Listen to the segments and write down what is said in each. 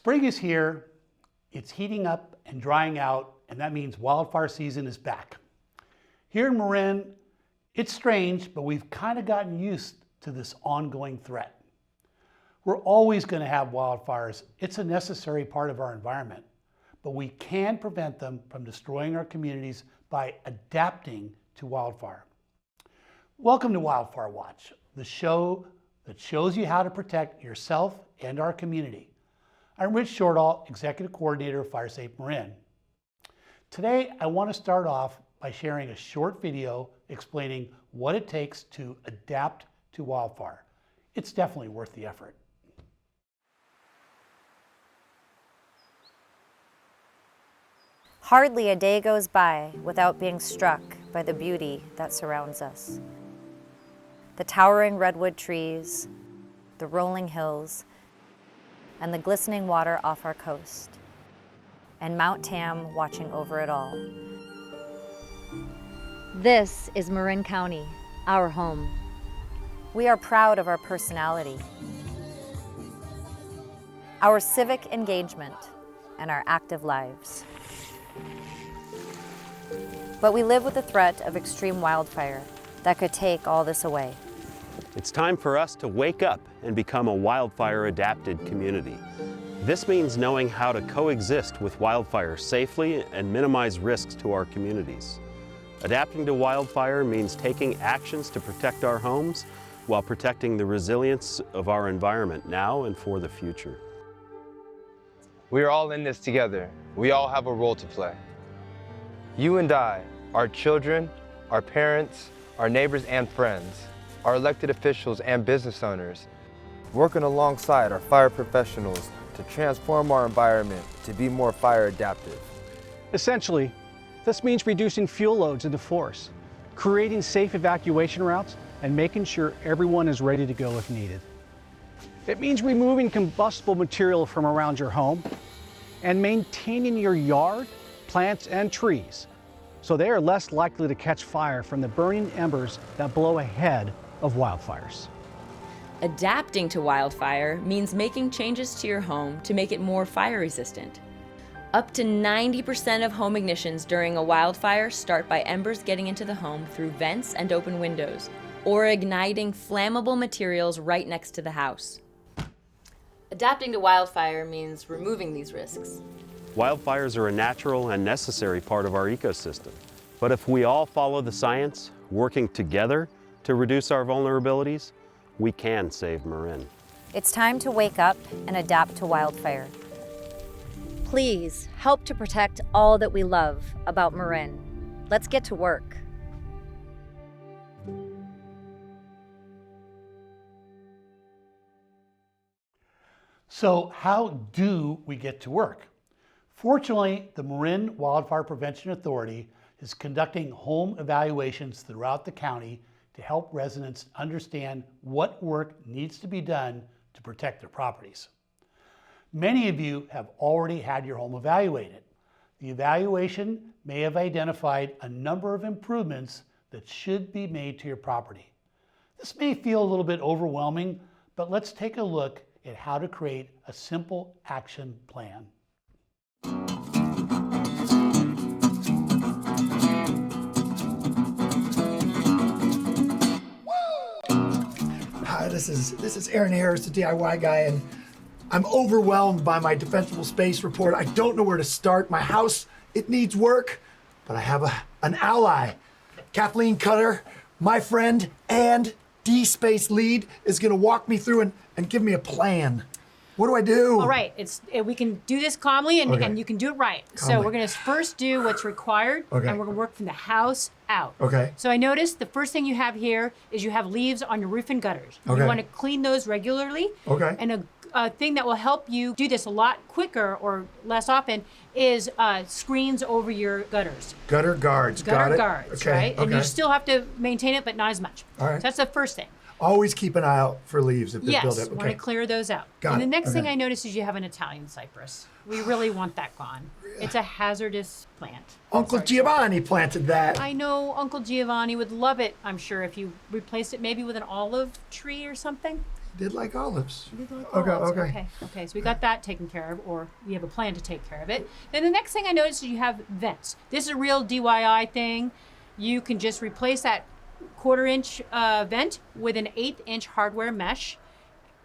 Spring is here, it's heating up and drying out, and that means wildfire season is back. Here in Marin, it's strange, but we've kind of gotten used to this ongoing threat. We're always going to have wildfires. It's a necessary part of our environment, but we can prevent them from destroying our communities by adapting to wildfire. Welcome to Wildfire Watch, the show that shows you how to protect yourself and our community. I'm Rich Shortall, Executive Coordinator of FireSafe Marin. Today, I want to start off by sharing a short video explaining what it takes to adapt to wildfire. It's definitely worth the effort. Hardly a day goes by without being struck by the beauty that surrounds us. The towering redwood trees, the rolling hills, and the glistening water off our coast, and Mount Tam watching over it all. This is Marin County, our home. We are proud of our personality, our civic engagement, and our active lives. But we live with the threat of extreme wildfire that could take all this away. It's time for us to wake up and become a wildfire-adapted community. This means knowing how to coexist with wildfire safely and minimize risks to our communities. Adapting to wildfire means taking actions to protect our homes while protecting the resilience of our environment now and for the future. We are all in this together. We all have a role to play. You and I, our children, our parents, our neighbors and friends, our elected officials and business owners, working alongside our fire professionals to transform our environment to be more fire adaptive. Essentially, this means reducing fuel loads in the force, creating safe evacuation routes, and making sure everyone is ready to go if needed. It means removing combustible material from around your home and maintaining your yard, plants, and trees so they are less likely to catch fire from the burning embers that blow ahead of wildfires. Adapting to wildfire means making changes to your home to make it more fire resistant. Up to 90% of home ignitions during a wildfire start by embers getting into the home through vents and open windows, or igniting flammable materials right next to the house. Adapting to wildfire means removing these risks. Wildfires are a natural and necessary part of our ecosystem. But if we all follow the science, working together to reduce our vulnerabilities, we can save Marin. It's time to wake up and adapt to wildfire. Please help to protect all that we love about Marin. Let's get to work. So how do we get to work? Fortunately, the Marin Wildfire Prevention Authority is conducting home evaluations throughout the county to help residents understand what work needs to be done to protect their properties. Many of you have already had your home evaluated. The evaluation may have identified a number of improvements that should be made to your property. This may feel a little bit overwhelming, but let's take a look at how to create a simple action plan. Hi, this is Aaron Harris, the DIY guy, and I'm overwhelmed by my defensible space report. I don't know where to start. My house, it needs work, but I have an ally. Kathleen Cutter, my friend and D-Space lead, is gonna walk me through and give me a plan. What do I do? All right, we can do this calmly and, Okay. and you can do it right. Calmly. So we're gonna first do what's required Okay. and we're gonna work from the house out. Okay. So I noticed the first thing you have here is you have leaves on your roof and gutters. Okay. You wanna clean those regularly. Okay. And a thing that will help you do this a lot quicker or less often is screens over your gutters. Gutter guards, got Gutter it? guards, Okay, right? And you okay. still have to maintain it, but not as much. All right. So that's the first thing. Always keep an eye out for leaves if they build Yes, up. want to clear those out. Got and it, the next thing okay. I noticed is you have an Italian cypress. We really want that gone. It's a hazardous plant. Uncle Giovanni planted that. I know Uncle Giovanni would love it, I'm sure, if you replaced it maybe with an olive tree or something. Did like olives. Okay, so we got that taken care of, or we have a plan to take care of it. Then the next thing I noticed is you have vents. This is a real DIY thing. You can just replace that 1/4-inch vent with an 1/8-inch hardware mesh.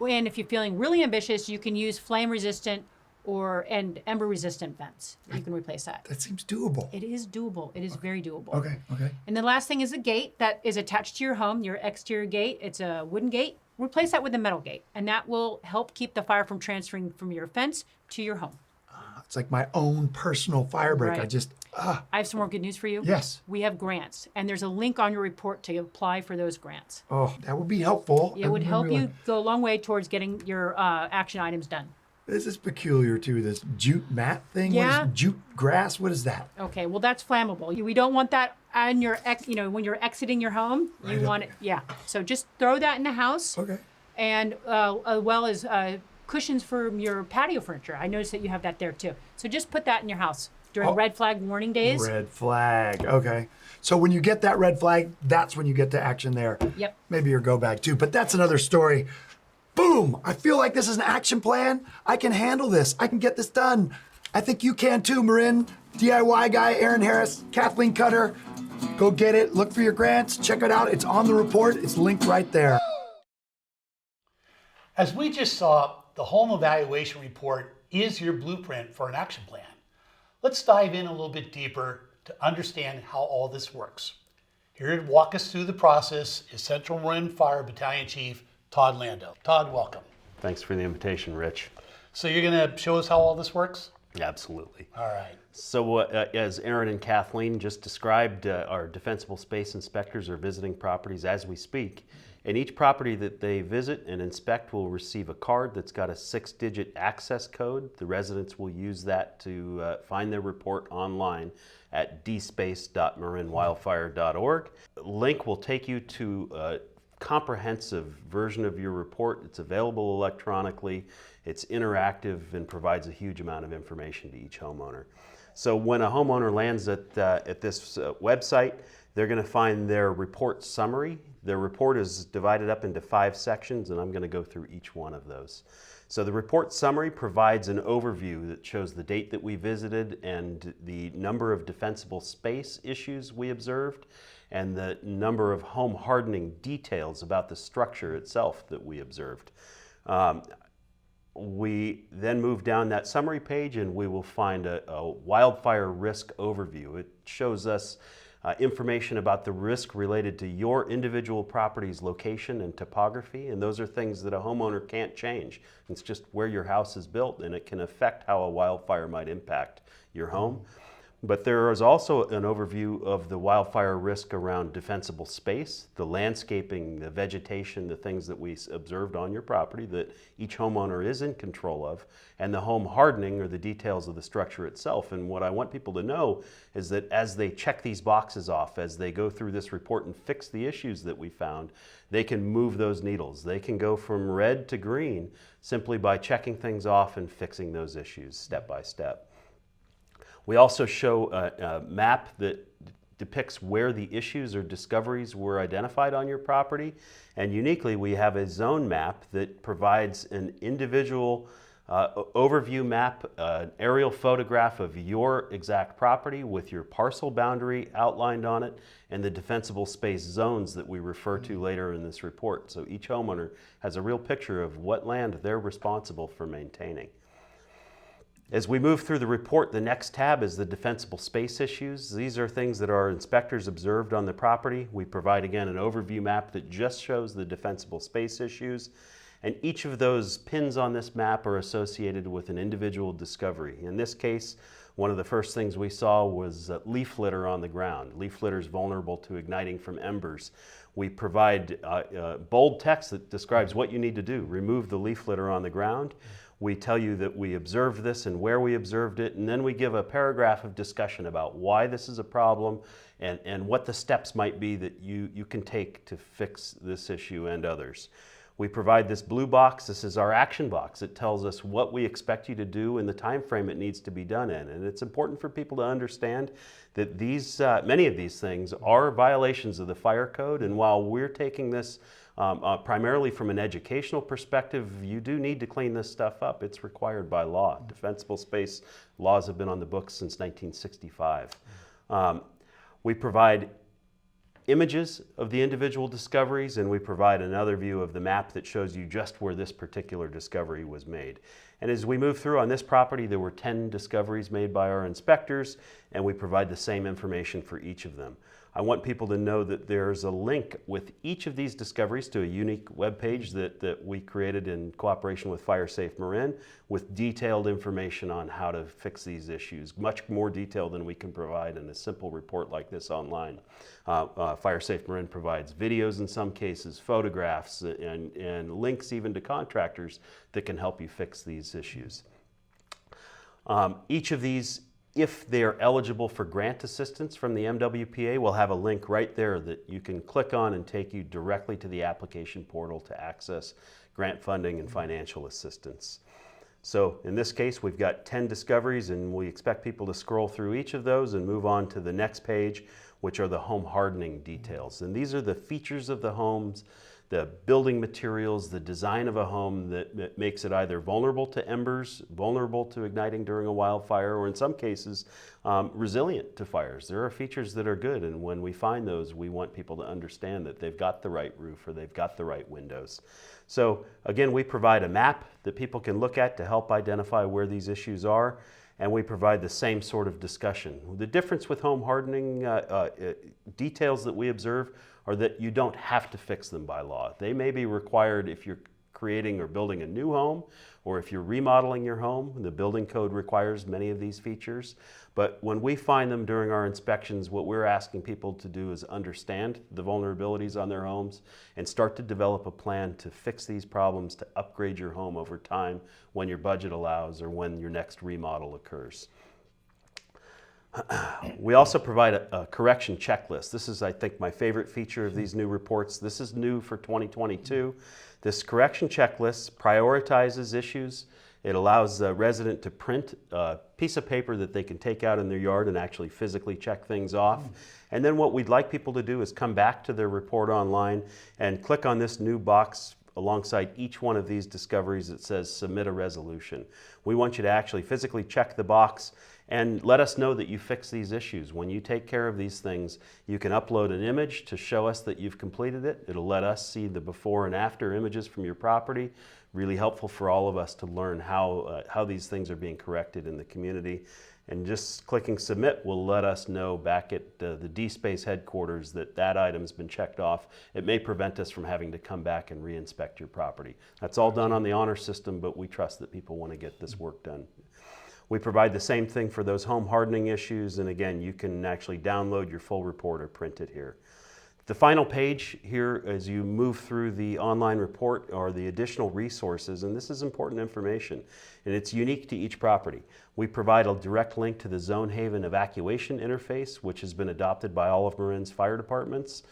And if you're feeling really ambitious, you can use flame-resistant and ember-resistant vents. You can replace that. That seems doable. It is doable. It is very doable. Okay. And the last thing is a gate that is attached to your home, your exterior gate. It's a wooden gate. Replace that with a metal gate, and that will help keep the fire from transferring from your fence to your home. It's like my own personal fire break. Right. I have some more good news for you. Yes. We have grants, and there's a link on your report to apply for those grants. Oh, that would be helpful. It would help you go a long way towards getting your action items done. This is peculiar too, this jute mat thing. Yeah. What is jute grass? What is that? Okay, well, that's flammable. We don't want that on your, when you're exiting your home. You want it, yeah. So just throw that in the house. Okay. And as well as cushions for your patio furniture. I noticed that you have that there too. So just put that in your house during red flag warning days. Red flag, okay. So when you get that red flag, that's when you get to action there. Yep. Maybe your go bag too, but that's another story. Boom, I feel like this is an action plan. I can handle this, I can get this done. I think you can too, Marin. DIY guy, Aaron Harris, Kathleen Cutter. Go get it, look for your grants, check it out. It's on the report, it's linked right there. As we just saw, the home evaluation report is your blueprint for an action plan. Let's dive in a little bit deeper to understand how all this works. Here to walk us through the process is Central Marin Fire Battalion Chief Todd Lando. Todd, welcome. Thanks for the invitation, Rich. So you're going to show us how all this works? Absolutely. All right. So as Aaron and Kathleen just described, our defensible space inspectors are visiting properties as we speak. And each property that they visit and inspect will receive a card that's got a 6-digit access code. The residents will use that to find their report online at dspace.marinwildfire.org. A link will take you to a comprehensive version of your report. It's available electronically, it's interactive, and provides a huge amount of information to each homeowner. So when a homeowner lands at this website, they're going to find their report summary. Their report is divided up into 5 sections, and I'm going to go through each one of those. So the report summary provides an overview that shows the date that we visited and the number of defensible space issues we observed and the number of home hardening details about the structure itself that we observed. We then move down that summary page and we will find a wildfire risk overview. It shows us information about the risk related to your individual property's location and topography, and those are things that a homeowner can't change. It's just where your house is built, and it can affect how a wildfire might impact your home. But there is also an overview of the wildfire risk around defensible space, the landscaping, the vegetation, the things that we observed on your property that each homeowner is in control of, and the home hardening or the details of the structure itself. And what I want people to know is that as they check these boxes off, as they go through this report and fix the issues that we found, they can move those needles. They can go from red to green simply by checking things off and fixing those issues step by step. We also show a map that depicts where the issues or discoveries were identified on your property. And uniquely, we have a zone map that provides an individual overview map, an aerial photograph of your exact property with your parcel boundary outlined on it and the defensible space zones that we refer to later in this report. So each homeowner has a real picture of what land they're responsible for maintaining. As we move through the report, the next tab is the defensible space issues. These are things that our inspectors observed on the property. We provide, again, an overview map that just shows the defensible space issues. And each of those pins on this map are associated with an individual discovery. In this case, one of the first things we saw was leaf litter on the ground. Leaf litter is vulnerable to igniting from embers. We provide bold text that describes what you need to do. Remove the leaf litter on the ground. We tell you that we observed this and where we observed it, and then we give a paragraph of discussion about why this is a problem and what the steps might be that you can take to fix this issue and others. We provide this blue box. This is our action box. It tells us what we expect you to do and the time frame it needs to be done in. And it's important for people to understand that these, many of these things are violations of the fire code, and while we're taking this Primarily from an educational perspective, you do need to clean this stuff up. It's required by law. Defensible space laws have been on the books since 1965. We provide images of the individual discoveries, and we provide another view of the map that shows you just where this particular discovery was made. And as we move through on this property, there were 10 discoveries made by our inspectors, and we provide the same information for each of them. I want people to know that there's a link with each of these discoveries to a unique web page that we created in cooperation with Fire Safe Marin with detailed information on how to fix these issues, much more detail than we can provide in a simple report like this online. Fire Safe Marin provides videos in some cases, photographs, and links even to contractors that can help you fix these issues. Each of these, if they're eligible for grant assistance from the MWPA, we'll have a link right there that you can click on and take you directly to the application portal to access grant funding and financial assistance. So in this case, we've got 10 discoveries, and we expect people to scroll through each of those and move on to the next page, which are the home hardening details. And these are the features of the homes, the building materials, the design of a home that makes it either vulnerable to embers, vulnerable to igniting during a wildfire, or in some cases, resilient to fires. There are features that are good, and when we find those, we want people to understand that they've got the right roof or they've got the right windows. So again, we provide a map that people can look at to help identify where these issues are, and we provide the same sort of discussion. The difference with home hardening details that we observe are that you don't have to fix them by law. They may be required if you're creating or building a new home, or if you're remodeling your home. The building code requires many of these features. But when we find them during our inspections, what we're asking people to do is understand the vulnerabilities on their homes and start to develop a plan to fix these problems, to upgrade your home over time when your budget allows or when your next remodel occurs. We also provide a correction checklist. This is, I think, my favorite feature of these new reports. This is new for 2022. This correction checklist prioritizes issues. It allows the resident to print a piece of paper that they can take out in their yard and actually physically check things off. And then what we'd like people to do is come back to their report online and click on this new box alongside each one of these discoveries that says submit a resolution. We want you to actually physically check the box and let us know that you fix these issues. When you take care of these things, you can upload an image to show us that you've completed it. It'll let us see the before and after images from your property. Really helpful for all of us to learn how these things are being corrected in the community. And just clicking submit will let us know back at the DSpace headquarters that that item's been checked off. It may prevent us from having to come back and re-inspect your property. That's all done on the honor system, but we trust that people want to get this work done. We provide the same thing for those home hardening issues, and again, you can actually download your full report or print it here. The final page here, as you move through the online report, are the additional resources, and this is important information, and it's unique to each property. We provide a direct link to the Zone Haven evacuation interface, which has been adopted by all of Marin's fire departments,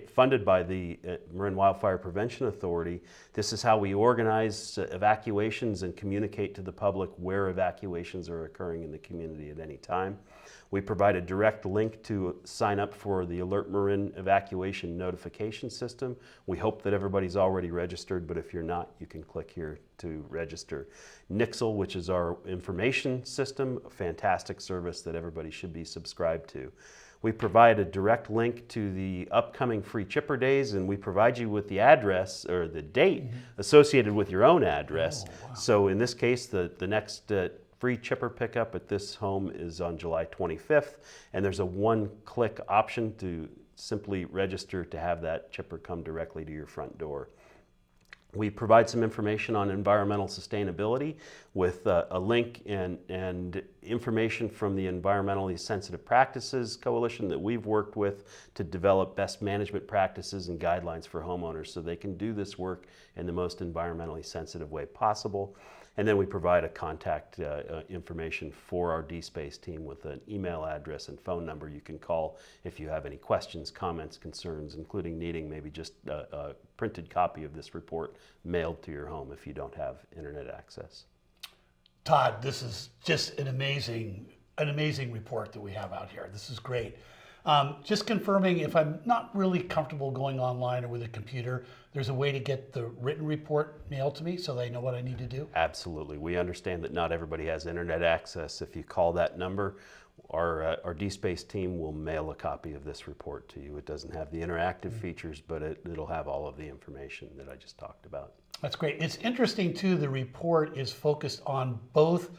funded by the Marin Wildfire Prevention Authority. This is how we organize evacuations and communicate to the public where evacuations are occurring in the community at any time. We provide a direct link to sign up for the Alert Marin evacuation notification system. We hope that everybody's already registered, but if you're not, you can click here to register. Nixle, which is our information system, a fantastic service that everybody should be subscribed to. We provide a direct link to the upcoming free chipper days, and we provide you with the address or the date associated with your own address. Oh, wow. So in this case, the next free chipper pickup at this home is on July 25th, and there's a one-click option to simply register to have that chipper come directly to your front door. We provide some information on environmental sustainability with a link and information from the Environmentally Sensitive Practices Coalition that we've worked with to develop best management practices and guidelines for homeowners so they can do this work in the most environmentally sensitive way possible. And then we provide a contact information for our DSpace team with an email address and phone number you can call if you have any questions, comments, concerns, including needing maybe just a printed copy of this report mailed to your home if you don't have internet access. Todd, this is just an amazing report that we have out here. This is great. Just confirming, if I'm not really comfortable going online or with a computer, there's a way to get the written report mailed to me so they know what I need to do? Absolutely. We understand that not everybody has internet access. If you call that number, our DSpace team will mail a copy of this report to you. It doesn't have the interactive features, but it'll have all of the information that I just talked about. That's great. It's interesting too, the report is focused on both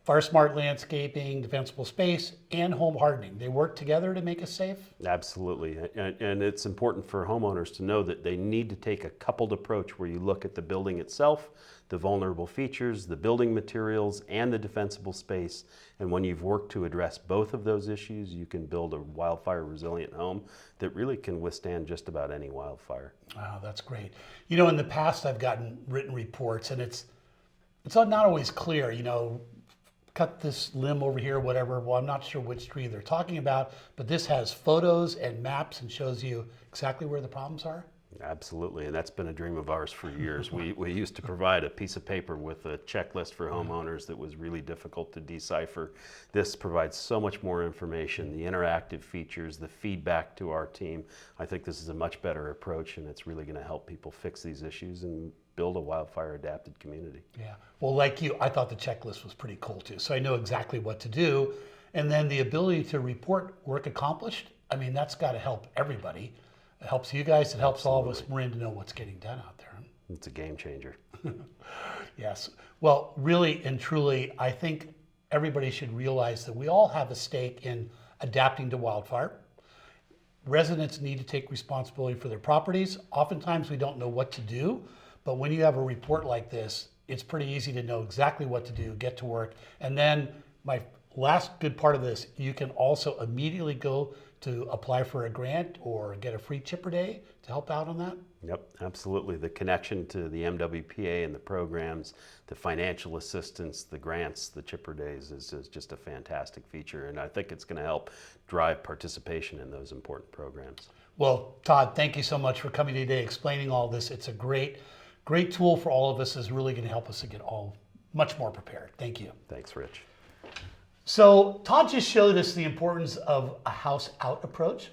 Fire Smart landscaping, defensible space, and home hardening. They work together to make us safe? Absolutely. And it's important for homeowners to know that they need to take a coupled approach where you look at the building itself, the vulnerable features, the building materials, and the defensible space. And when you've worked to address both of those issues, you can build a wildfire resilient home that really can withstand just about any wildfire. Wow, that's great. You know, in the past I've gotten written reports and it's not always clear, you know, cut this limb over here, whatever. Well, I'm not sure which tree they're talking about, but this has photos and maps and shows you exactly where the problems are. Absolutely, and that's been a dream of ours for years. We used to provide a piece of paper with a checklist for homeowners that was really difficult to decipher. This provides so much more information, the interactive features, the feedback to our team. I think this is a much better approach, and it's really going to help people fix these issues and build a wildfire adapted community. Yeah, well, like you, I thought the checklist was pretty cool too. So I know exactly what to do. And then the ability to report work accomplished, I mean, that's got to help everybody. It helps you guys, it helps all of us, Marin, to know what's getting done out there. It's a game changer. Yes. Well, really and truly, I think everybody should realize that we all have a stake in adapting to wildfire. Residents need to take responsibility for their properties. Oftentimes we don't know what to do, but when you have a report like this, it's pretty easy to know exactly what to do, get to work. And then my last good part of this, you can also immediately go to apply for a grant or get a free chipper day to help out on that? Yep, absolutely. The connection to the MWPA and the programs, the financial assistance, the grants, the chipper days is just a fantastic feature, and I think it's going to help drive participation in those important programs. Well, Todd, thank you so much for coming today, explaining all this. It's a great tool for all of us. Is really going to help us to get all much more prepared. Thank you. Thanks, Rich. So Todd just showed us the importance of a house out approach,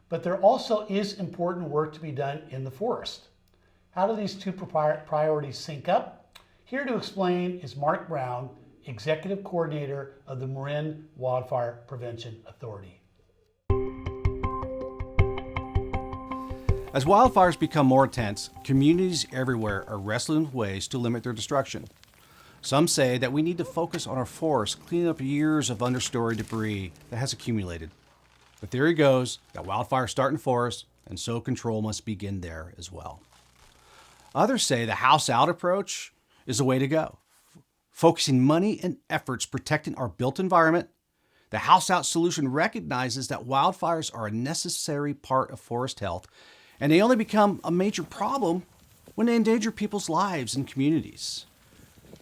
but there also is important work to be done in the forest. How do these two priorities sync up? Here to explain is Mark Brown, Executive Coordinator of the Marin Wildfire Prevention Authority. As wildfires become more intense, communities everywhere are wrestling with ways to limit their destruction. Some say that we need to focus on our forests, cleaning up years of understory debris that has accumulated. The theory goes that wildfires start in forests, and so control must begin there as well. Others say the house-out approach is the way to go. Focusing money and efforts protecting our built environment, the house-out solution recognizes that wildfires are a necessary part of forest health, and they only become a major problem when they endanger people's lives and communities.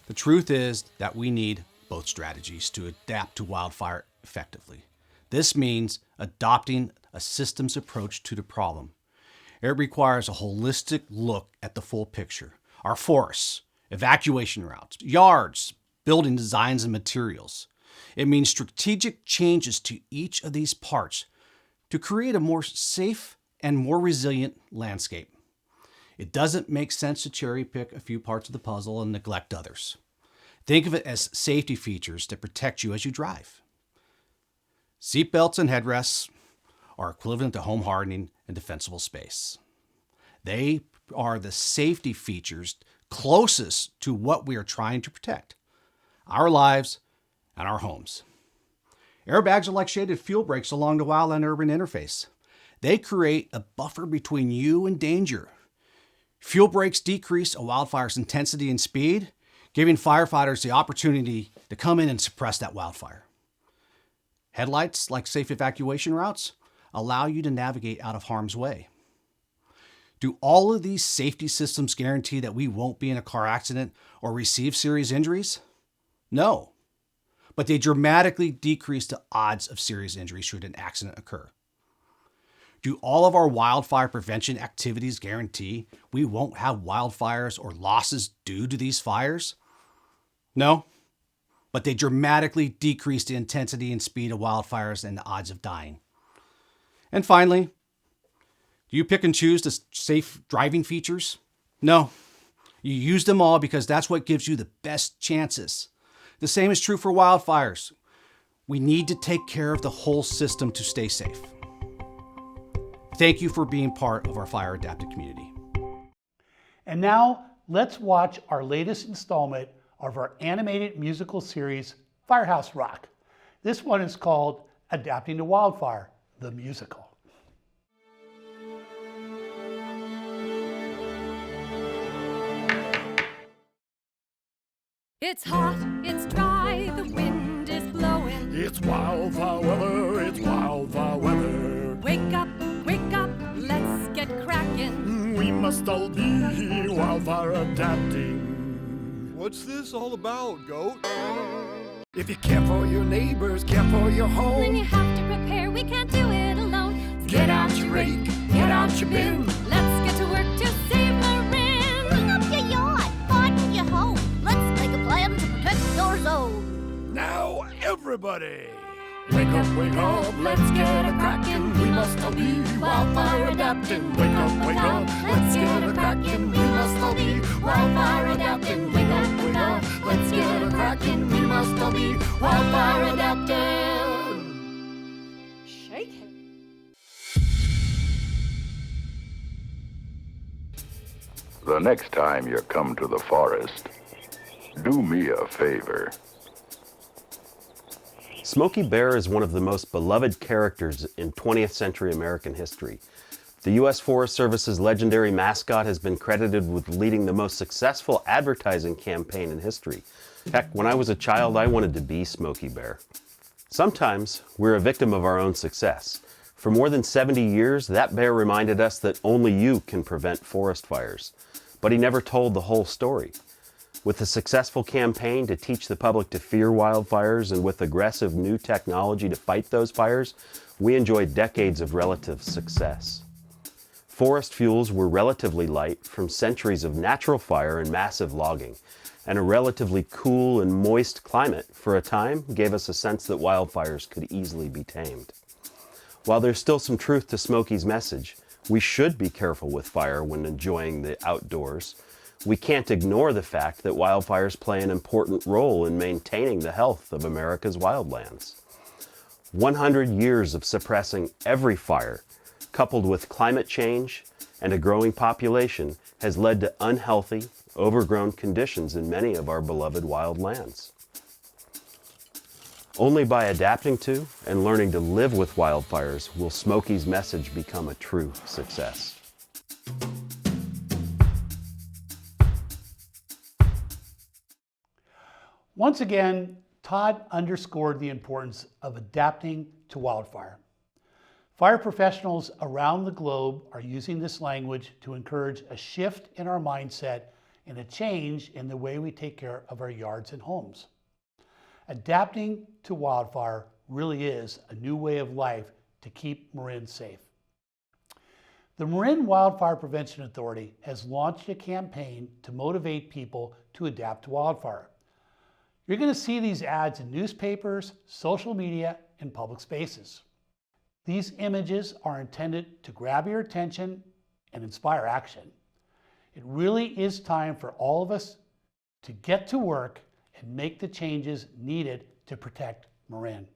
The truth is that we need both strategies to adapt to wildfire effectively. This means adopting a systems approach to the problem. It requires a holistic look at the full picture. Our forests, evacuation routes, yards, building designs and materials. It means strategic changes to each of these parts to create a more safe and more resilient landscape. It doesn't make sense to cherry pick a few parts of the puzzle and neglect others. Think of it as safety features that protect you as you drive. Seatbelts and headrests are equivalent to home hardening and defensible space. They are the safety features closest to what we are trying to protect, our lives and our homes. Airbags are like shaded fuel brakes along the wildland-urban interface. They create a buffer between you and danger. Fuel brakes decrease a wildfire's intensity and speed, giving firefighters the opportunity to come in and suppress that wildfire. Headlights, like safe evacuation routes, allow you to navigate out of harm's way. Do all of these safety systems guarantee that we won't be in a car accident or receive serious injuries? No, but they dramatically decrease the odds of serious injury should an accident occur. Do all of our wildfire prevention activities guarantee we won't have wildfires or losses due to these fires? No, but they dramatically decrease the intensity and speed of wildfires and the odds of dying. And finally, do you pick and choose the safe driving features? No. You use them all because that's what gives you the best chances. The same is true for wildfires. We need to take care of the whole system to stay safe. Thank you for being part of our fire adapted community. And now let's watch our latest installment of our animated musical series, Firehouse Rock. This one is called Adapting to Wildfire, the musical. It's hot, it's dry, the wind is blowing. It's wildfire weather, it's wildfire weather. Wake up, let's get cracking. We must all be wildfire adapting. What's this all about, Goat? If you care for your neighbors, care for your home, Then you have to prepare, we can't do it alone. get out your rake, get out your bin. Let's get to work to save Marin. Clean up your yard, garden your home. Let's make a plan to protect your zone. Now everybody, wake up, let's get a crackin'. We must all be wildfire adapting. Wake up, let's get a crackin'. We must all be wildfire adapting. Wake up, let's get a crackin'. We must all be wildfire adapting. Shake it. The next time you come to the forest, do me a favor. Smokey Bear is one of the most beloved characters in 20th century American history. The U.S. Forest Service's legendary mascot has been credited with leading the most successful advertising campaign in history. Heck, when I was a child, I wanted to be Smokey Bear. Sometimes we're a victim of our own success. For more than 70 years, that bear reminded us that only you can prevent forest fires. But he never told the whole story. With a successful campaign to teach the public to fear wildfires and with aggressive new technology to fight those fires, we enjoyed decades of relative success. Forest fuels were relatively light from centuries of natural fire and massive logging, and a relatively cool and moist climate for a time gave us a sense that wildfires could easily be tamed. While there's still some truth to Smokey's message, we should be careful with fire when enjoying the outdoors. We can't ignore the fact that wildfires play an important role in maintaining the health of America's wildlands. 100 years of suppressing every fire, coupled with climate change and a growing population, has led to unhealthy, overgrown conditions in many of our beloved wildlands. Only by adapting to and learning to live with wildfires will Smokey's message become a true success. Once again, Todd underscored the importance of adapting to wildfire. Fire professionals around the globe are using this language to encourage a shift in our mindset and a change in the way we take care of our yards and homes. Adapting to wildfire really is a new way of life to keep Marin safe. The Marin Wildfire Prevention Authority has launched a campaign to motivate people to adapt to wildfire. You're going to see these ads in newspapers, social media, and public spaces. These images are intended to grab your attention and inspire action. It really is time for all of us to get to work and make the changes needed to protect Marin.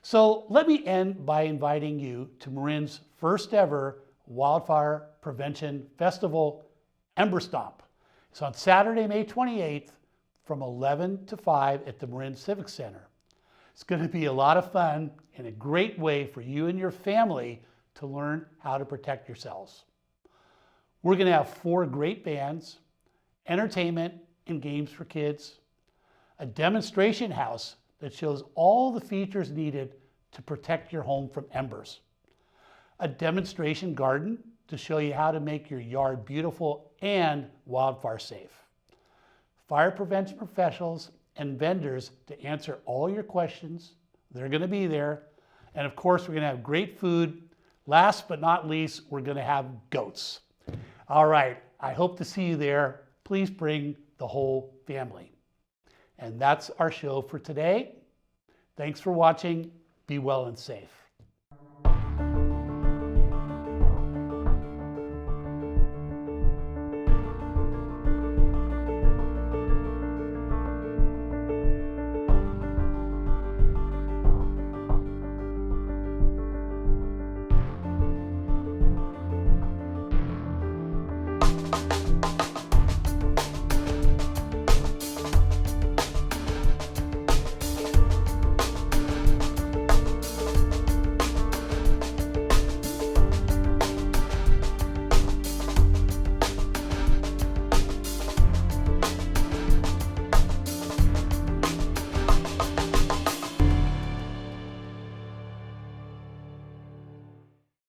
So let me end by inviting you to Marin's first ever Wildfire Prevention Festival, Ember Stomp. It's on Saturday, May 28th from 11 to 5 at the Marin Civic Center. It's going to be a lot of fun and a great way for you and your family to learn how to protect yourselves. We're going to have 4 great bands, entertainment and games for kids, a demonstration house that shows all the features needed to protect your home from embers, a demonstration garden to show you how to make your yard beautiful and wildfire safe, fire prevention professionals and vendors to answer all your questions. They're going to be there. And of course, we're going to have great food. Last but not least, we're going to have goats. All right, I hope to see you there. Please bring the whole family. And that's our show for today. Thanks for watching. Be well and safe.